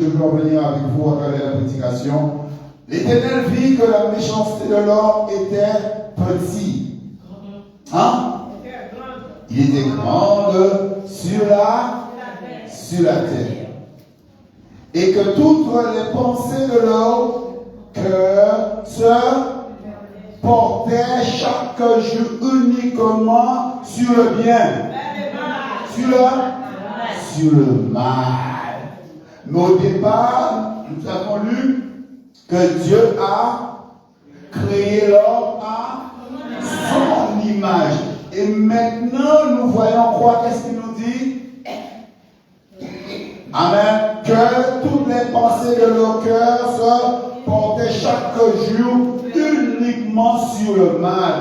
Je veux revenir avec vous à travers la prédication. L'Éternel vit que la méchanceté de l'homme était petite. Hein? Il était grande sur la terre. Et que toutes les pensées de leur cœur se portaient chaque jour uniquement sur le bien. Sur le mal. Mais au départ, nous avons lu que Dieu a créé l'homme à son image. Et maintenant, nous voyons quoi? Qu'est-ce qu'il nous dit? Amen. Que toutes les pensées de leur cœur se portaient chaque jour uniquement sur le mal.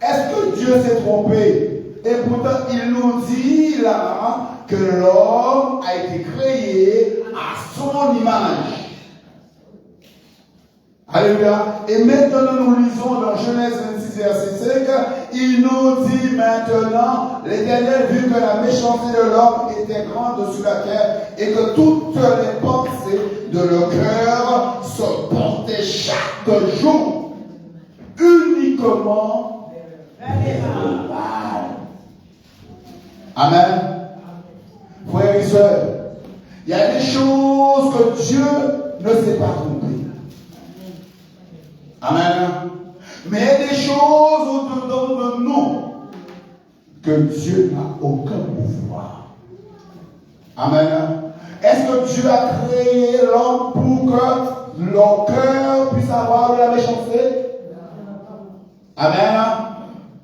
Est-ce que Dieu s'est trompé? Et pourtant, il nous dit là que l'homme a été créé à son image. Alléluia. Et maintenant, nous lisons dans Genèse 26, verset 5, il nous dit maintenant, l'Éternel vit que la méchanceté de l'homme était grande sur la terre et que toutes les pensées de leur cœur se portaient chaque jour uniquement vers le mal. Amen. Frères et sœurs, il y a des choses que Dieu ne s'est pas trompé. Amen. Mais il y a des choses au-dedans de nous que Dieu n'a aucun pouvoir. Amen. Est-ce que Dieu a créé l'homme pour que leur cœur puisse avoir de la méchanceté? Amen.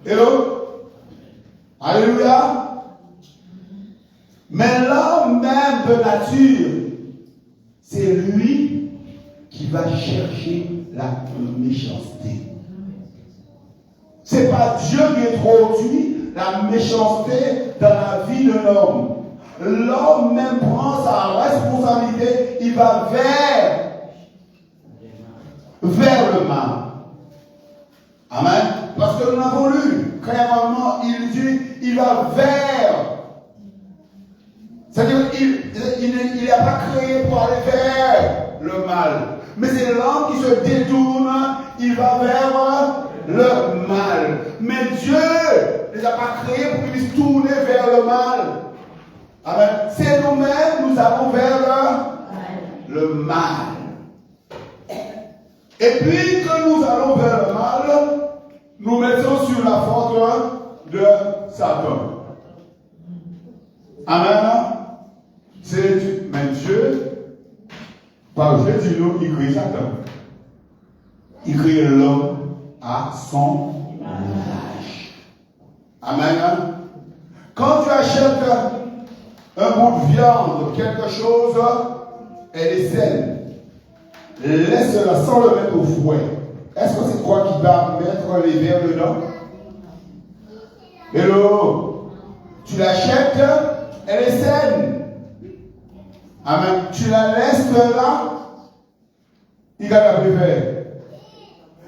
Hello? Alléluia. Mais l'homme même de nature, c'est lui qui va chercher la méchanceté. Ce n'est pas Dieu qui introduit la méchanceté dans la vie de l'homme. L'homme même prend sa responsabilité, il va vers le mal. Amen. Parce que nous l'avons lu, clairement, il dit, il va vers. C'est-à-dire qu'il n'a pas créé pour aller vers le mal. Mais c'est l'homme qui se détourne, il va vers le mal. Mais Dieu ne les a pas créés pour qu'ils puissent tourner vers le mal. Amen. C'est nous-mêmes, nous allons vers le mal. Et puis que nous allons vers le mal, nous mettons sur la faute de Satan. Amen. Mais Dieu, par Jésus, il crée Satan. Il crée l'homme à son image. Amen. Quand tu achètes un bout de viande, quelque chose, elle est saine. Laisse-la sans le mettre au fouet. Est-ce que c'est toi qui vas mettre les verres dedans? Hello. Tu l'achètes, elle est saine. Amen. Tu la laisses là, il va la préférer.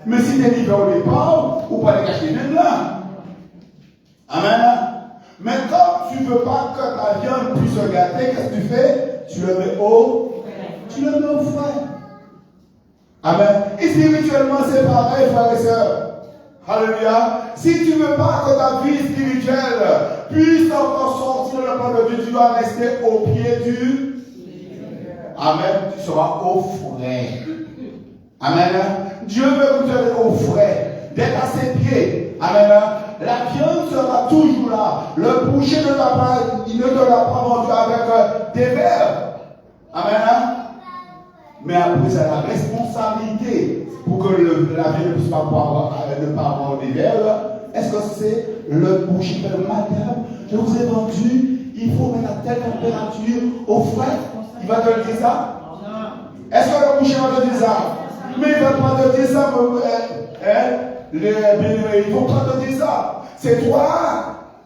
Mais si tu es livré au départ, ou pas les cacher même là. Amen. Mais comme tu ne veux pas que ta viande puisse se gâter, qu'est-ce que tu fais? Tu le mets au frais. Amen. Et spirituellement, c'est pareil, frères et sœurs. Alléluia. Si tu ne veux pas que ta vie spirituelle puisse encore sortir le plan de Dieu, tu dois rester au pied du. Amen. Tu seras au frais. Amen. Dieu veut que tu sois au frais, d'être à ses pieds. Amen. La viande sera toujours là. Le boucher ne te l'a pas vendu avec des verres. Amen. Mais après, c'est la responsabilité pour que la viande ne puisse pas avoir des verres. Est-ce que c'est le boucher qui fait madame, je vous ai vendu, il faut mettre à telle température au frais? Il va te dire ça? Est-ce que le boucher va te dire ça? Mais il ne va pas te dire ça, les bénévoles, ils ne vont pas te dire ça. C'est toi.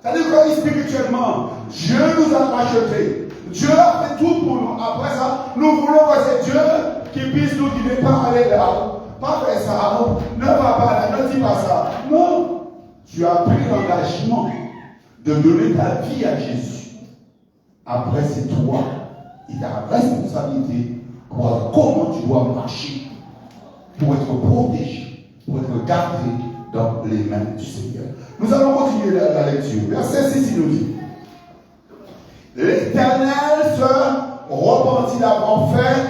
C'est-à-dire que spirituellement, Dieu nous a rachetés. Dieu a fait tout pour nous. Après ça, nous voulons que c'est Dieu qui puisse nous dire, pas aller là, pas faire ça, ne va pas là, ne dis pas ça. Non. Tu as pris l'engagement de donner ta vie à Jésus. Après, c'est toi Il y a la responsabilité pour voir comment tu dois marcher, pour être protégé, pour être gardé dans les mains du Seigneur. Nous allons continuer la lecture. Verset 6, il nous dit: l'Éternel se repentit d'avoir fait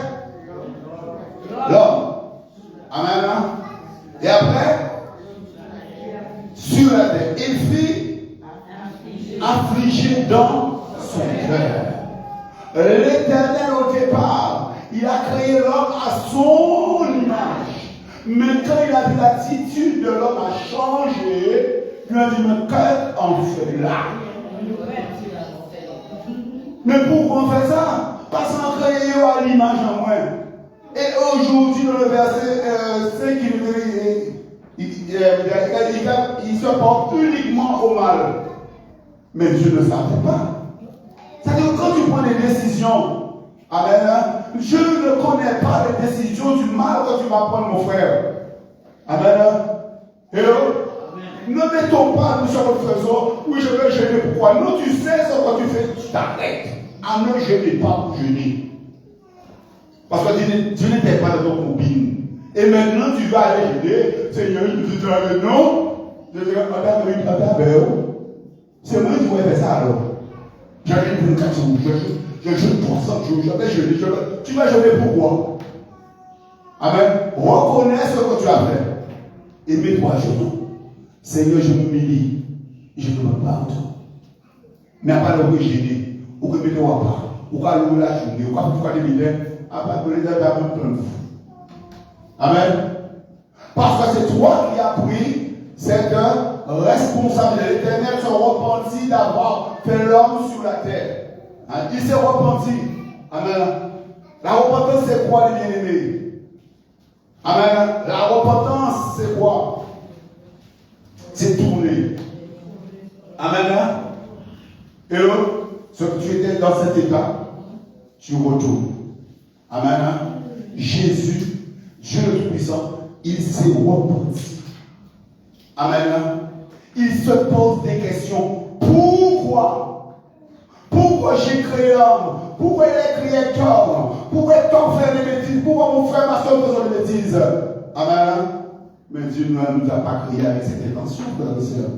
l'homme. Amen. Et après, sur la terre, il fit affliger dans son cœur. L'Éternel, au départ, il a créé l'homme à son image. Mais quand il a vu l'attitude de l'homme a changé, il a dit: mais qu'est-ce qu'on fait là? Mais pourquoi on fait ça? Parce qu'on crée à l'image en moins. Et aujourd'hui, dans le verset 5, il se porte uniquement au mal. Mais Dieu ne savait pas. C'est-à-dire que quand tu prends des décisions, amen, Dieu ne connaît pas les décisions du mal que tu vas prendre, mon frère. Amen. Hello? Ne mettons pas nous sur notre faisceau, oui, je vais jeûner. Pourquoi? Non, tu sais ce que tu fais, tu t'arrêtes. Ah, ne jeûnez pas pour jeûner. Parce que Dieu n'était pas dans ton combine. Et maintenant, tu vas aller jeûner. Seigneur, il te dit: non. Je dis: c'est moi qui vais faire ça alors. J'ai jeûné 4 jours, je jeûne 300 jours, je vais jeûner. Tu vas jeûner pourquoi? Amen. Reconnais ce que tu as fait. Et mets-toi à genoux. Seigneur, je m'humilie. Je ne demande pas en toi. Mais à part le jeûner, ou que mettez-vous à part, ou qu'à louer la journée, ou qu'à faire des milliers, à part que les gens d'avant plein de vous. Amen. Parce que c'est toi qui as pris cette responsabilité. L'Éternel se repentit d'avoir fait l'homme sur la terre. Hein? Il s'est repenti. Amen. La repentance, c'est quoi, les bien-aimés? Amen. La repentance, c'est quoi? C'est tourner. Amen. Et l'autre, ce que tu étais dans cet état, tu retournes. Amen. Jésus, Dieu le Tout-Puissant, il s'est repenti. Amen. Il se pose des questions. Pourquoi? Pourquoi j'ai créé l'homme? Pourquoi il est créateur? Pourquoi ton frère des bêtises? Pourquoi mon frère, ma soeur faisant des bêtises? Amen. Mais Dieu ne nous a pas créé avec cette intention, frères et sœurs.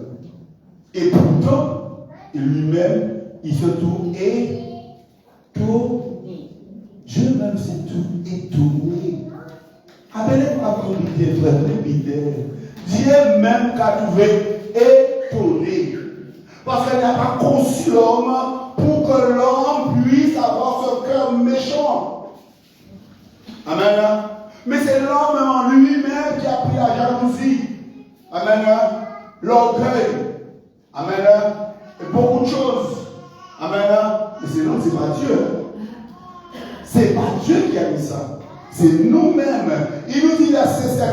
Et pourtant, lui-même, il se tourne et tout. Dieu même s'est tout étonné. Appelez-moi comme l'idée, frère, l'idée. Dieu même qu'a trouvé étonné. Parce qu'elle n'a pas conçu l'homme pour que l'homme puisse avoir ce cœur méchant. Amen. Mais c'est l'homme en lui-même qui a pris la jalousie. Amen. L'orgueil. Amen. Et beaucoup de choses. Amen. Mais c'est non, c'est pas Dieu. C'est pas Dieu qui a mis ça. C'est nous-mêmes. Il nous dit verset 7.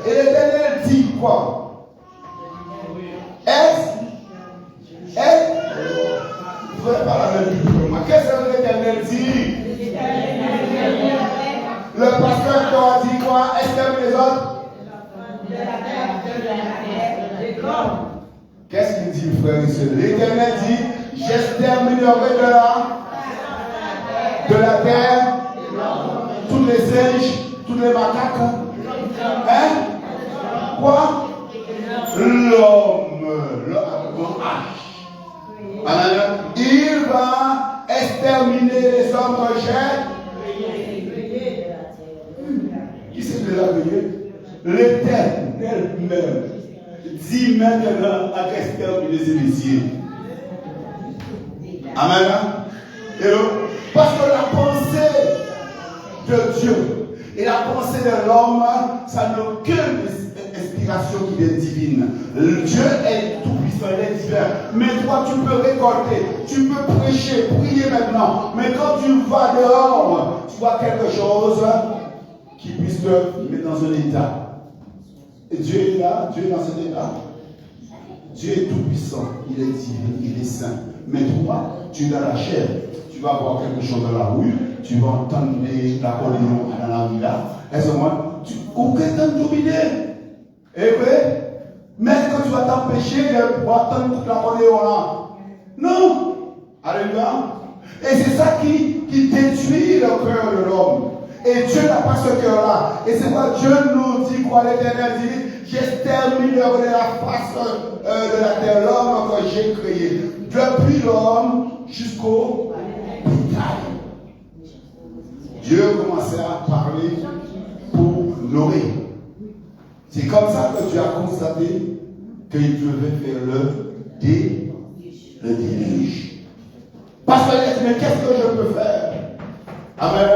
Et l'Éternel dit quoi? Vous ne pas la même Bible que moi. Qu'est-ce que l'Éternel dit? Le pasteur doit dire quoi? Extermine les autres. Qu'est-ce qu'il dit, frère et sœur? L'Éternel dit: j'exterminerai de la terre tous les singes, tous les macaques. Hein? Quoi? L'homme Amen. Il va exterminer les hommes que j'ai. Qui c'est qui l'a veillé? L'Éternel même dit maintenant à exterminer ses messieurs. Amen. Parce que la pensée de Dieu et la pensée de l'homme, ça n'a aucune inspiration qui est divine. Dieu est tout puissant, il est divin. Mais toi, tu peux récolter, tu peux prêcher, prier maintenant. Mais quand tu vas dehors, tu vois quelque chose qui puisse te mettre dans un état. Et Dieu est là, Dieu est dans cet état. Dieu est tout puissant, il est divin, il est saint. Mais toi, tu es dans la chair. Tu vas voir quelque chose dans la rue, tu vas entendre l'accordéon dans la rue là. Est-ce que moi, aucun temps d'oublier. Eh oui, mais quand tu vas t'empêcher de pouvoir entendre l'accordéon là. Non. Alléluia. Et c'est ça qui qui détruit le cœur de l'homme. Et Dieu n'a pas ce cœur-là. Et c'est pourquoi Dieu nous dit quoi? L'Éternel dit, j'exterminerai de la face de la terre l'homme que j'ai créé. Depuis l'homme jusqu'au bétail. Dieu commençait à parler pour Noé. C'est comme ça que Dieu a constaté qu'il devait faire le déluge. Parce qu'il a dit, mais qu'est-ce que je peux faire? Amen.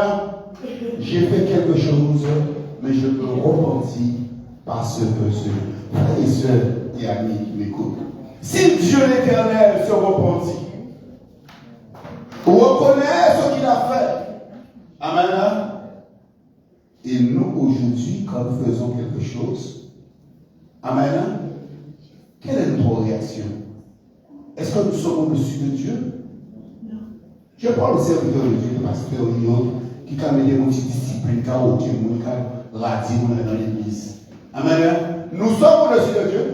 J'ai fait quelque chose, mais je me repentis parce que ce frères et sœurs et amis qui m'écoutent. Si Dieu l'Éternel se repentit, reconnaît ce qu'il a fait, amen. Et nous aujourd'hui, quand nous faisons quelque chose, amen, quelle est notre réaction? Est-ce que nous sommes au-dessus de Dieu? Non. Je parle au serviteur de Dieu, le pasteur qui a mené une petite discipline, qui a ôté, qui a radis dans l'église. Amen. Nous sommes au-dessus de Dieu.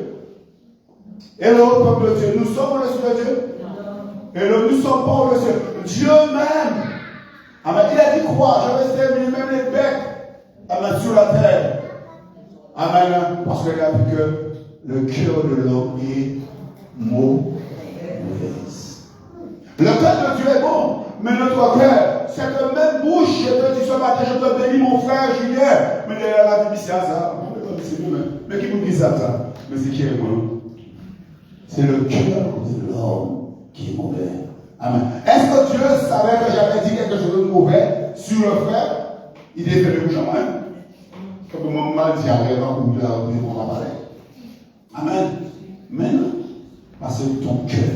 Hello, peuple de Dieu, nous sommes au-dessus de Dieu. Hello, nous ne sommes pas au-dessus. Dieu même. Amen. Il a dit quoi? Je vais exterminer même les becs. Amen. Sur la terre. Amen. Parce qu'il a vu que le cœur de l'homme est mauvais. Le cœur de Dieu est bon, mais notre cœur, cette même bouche, je te dis ce matin, je te bénis mon frère Julien. Mais la Bible, c'est ça. Mais qui vous dit ça? Mais c'est qui est moi? C'est le cœur de l'homme qui est mauvais. Amen. Est-ce que Dieu savait que j'avais dit quelque chose de mauvais sur le frère? Il est fait le bouche en main. Comme mon mal dit, arrête, on va parler. Amen. Mais non. Parce que ton cœur,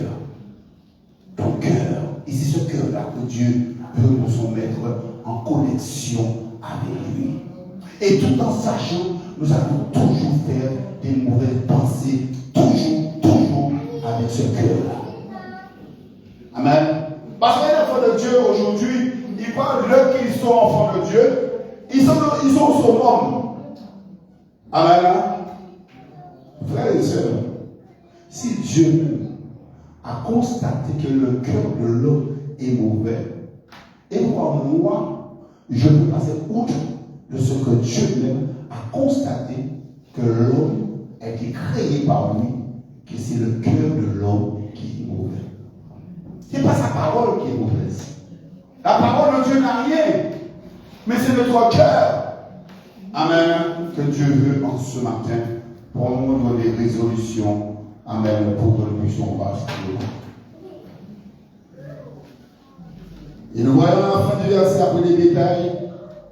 ici ce cœur-là que Dieu veut nous mettre en connexion avec lui. Et tout en sachant, nous allons toujours faire des mauvaises pensées, toujours avec ce cœur-là. Amen. Parce que les enfants de Dieu aujourd'hui, ils parlent d'eux qu'ils sont enfants de Dieu, ils sont au summum. Amen. Frères et sœurs, si Dieu a constaté que le cœur de l'homme est mauvais, et moi, je peux passer outre de ce que Dieu même a constaté que l'homme a été créé par lui, que c'est le cœur de l'homme qui est mauvais. Ce n'est pas sa parole qui est mauvaise. La parole de Dieu n'a rien, mais c'est notre cœur. Amen. Que Dieu veut en ce matin pour nous donner des résolutions. Amen. Pour que nous puissions voir ce qu'il veut. Et nous voyons la fin du verset après les détails.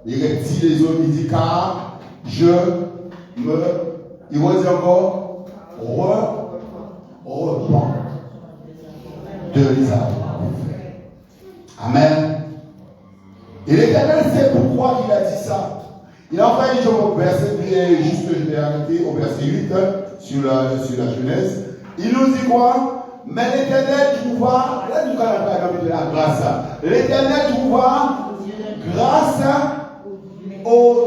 Les reptiles, les hommes, il dit car il va dire encore repens de les avoir fait. Amen. Et l'Éternel sait pourquoi il a dit ça. Il a envoyé au verset, juste je vais arrêter au verset 8 sur la Genèse. Il nous dit quoi? Mais l'Éternel trouva, là nous allons de la grâce. L'Éternel trouva grâce aux.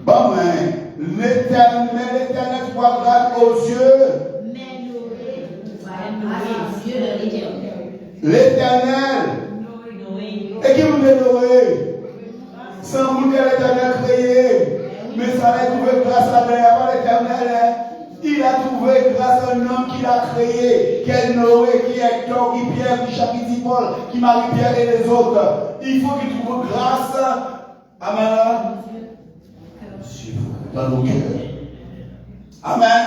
Bon, mais l'Éternel trouva grâce aux yeux. L'Éternel. Et qui vous dit Noé? Sans vous que l'Éternel créé, mais ça a trouvé grâce à l'Éternel. Il a trouvé grâce à un homme qu'il a créé, qui est Noé, qui est Hector, qui Pierre, qui Jacques, qui Paul, qui Marie-Pierre et les autres. Il faut qu'il trouve grâce Amen. Dans nos cœurs. Amen.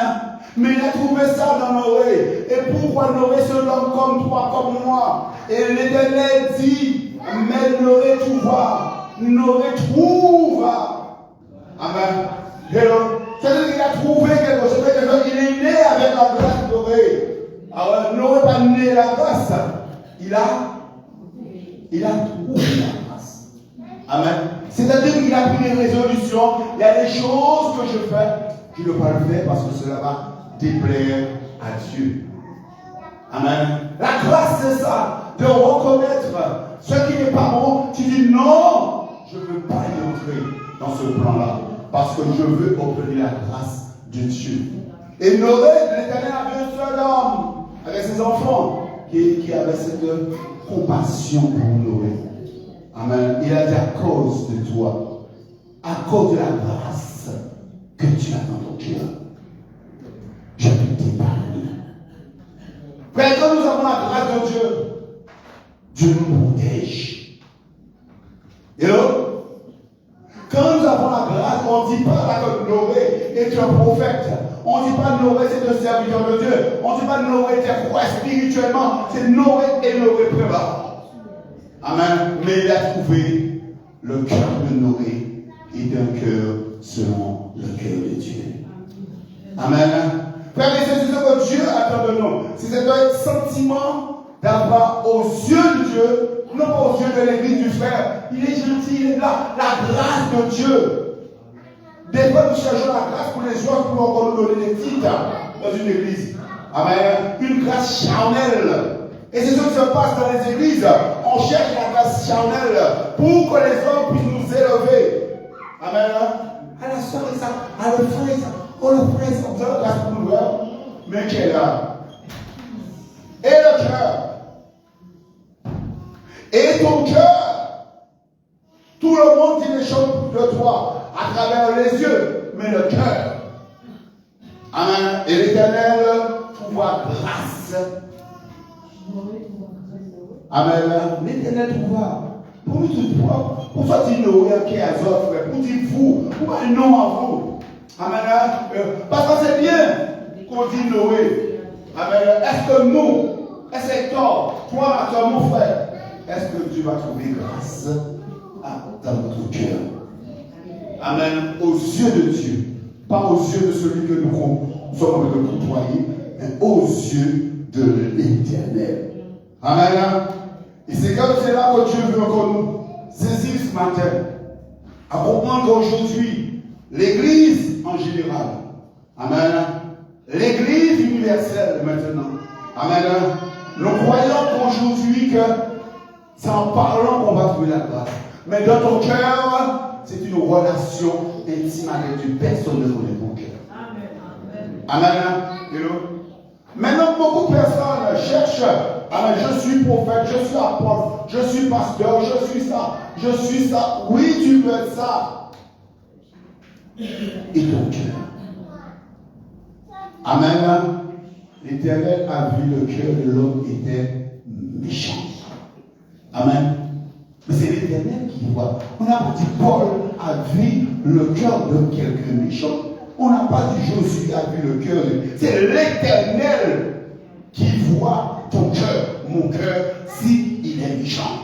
Mais il a trouvé ça dans Noé. Et pourquoi Noé c'est un homme comme toi, comme moi? Et l'Éternel dit, mais Noé trouva. Noé trouva. Amen. C'est-à-dire qu'il a trouvé quelque chose. Il est né avec la grâce de Noé. Alors Noé n'est pas né la grâce. Il a trouvé la grâce. Amen. C'est-à-dire qu'il a pris des résolutions. Il y a des choses que je fais. Je ne peux pas le faire parce que cela va déplaire à Dieu. Amen. La grâce, c'est ça. De reconnaître ce qui n'est pas bon. Tu dis non, je ne veux pas y entrer dans ce plan-là. Parce que je veux obtenir la grâce de Dieu. Et Noé, l'Éternel avait un seul homme avec ses enfants qui avait compassion pour Noé. Amen. Il a dit à cause de toi, à cause de la grâce que tu as dans ton cœur, je peux t'épargner. Frère, quand nous avons la grâce de Dieu, Dieu nous protège. Hello? Quand nous avons la grâce, on ne dit pas que Noé est un prophète. On ne dit pas Noé c'est un serviteur de Dieu. On ne dit pas Noé était quoi spirituellement. C'est Noé et Noé préparé. Amen. Mais il a trouvé le cœur de Noé est un cœur selon le cœur de Dieu. Amen. Frère et sœurs, c'est ce que Dieu attend de nous. C'est un sentiment d'avoir aux yeux de Dieu, non pas aux yeux de l'église du frère. Il est gentil, il est là. La grâce de Dieu. Des fois, nous cherchons la grâce pour les gens pour encore nous donner des titres dans une église. Amen. Une grâce charnelle. Et c'est ce qui se passe dans les églises. On cherche la grâce charnelle pour que les hommes puissent nous élever. Amen. À la soeur et ça, à le frère et ça. Oh, le frère, ça, vous avez la grâce pour nous voir. Mais qui est là? Et le cœur. Et ton cœur. Tout le monde dit les choses de toi à travers les yeux, mais le cœur. Amen. Et l'Éternel trouvera grâce. Amen. L'Éternel trouvera. Pour nous tout propre. Pour ça, tu n'aurais qui à autres, frère. Pour dire vous. Pour pas non à vous. Amen. Parce que c'est bien qu'on dit Noé. Amen. Est-ce que nous, est-ce que toi, ma soeur, mon frère, est-ce que tu vas trouver grâce dans notre cœur? Amen. Aux yeux de Dieu. Pas aux yeux de celui que nous sommes en train de côtoyer, mais aux yeux de l'Éternel. Amen. Et c'est comme c'est là que Dieu veut encore nous saisir ce matin. À comprendre qu'aujourd'hui, l'Église en général, amen, l'Église universelle maintenant, amen, nous croyons qu'aujourd'hui que c'est en parlant qu'on va trouver la grâce. Mais dans ton cœur, c'est une relation intime avec Dieu. Personne ne connaît ton cœur. Amen. Amen. Maintenant, beaucoup de personnes cherchent. Amen. Je suis prophète, je suis apôtre, je suis pasteur, je suis ça, je suis ça. Oui, tu veux ça. Et ton cœur. Amen. L'Éternel a vu le cœur de l'homme était méchant. Amen. Mais c'est l'Éternel qui voit. On n'a pas dit Paul a vu le cœur de quelqu'un méchant. On n'a pas dit Josué a vu le cœur de... C'est l'Éternel qui voit ton cœur, mon cœur, s'il est méchant.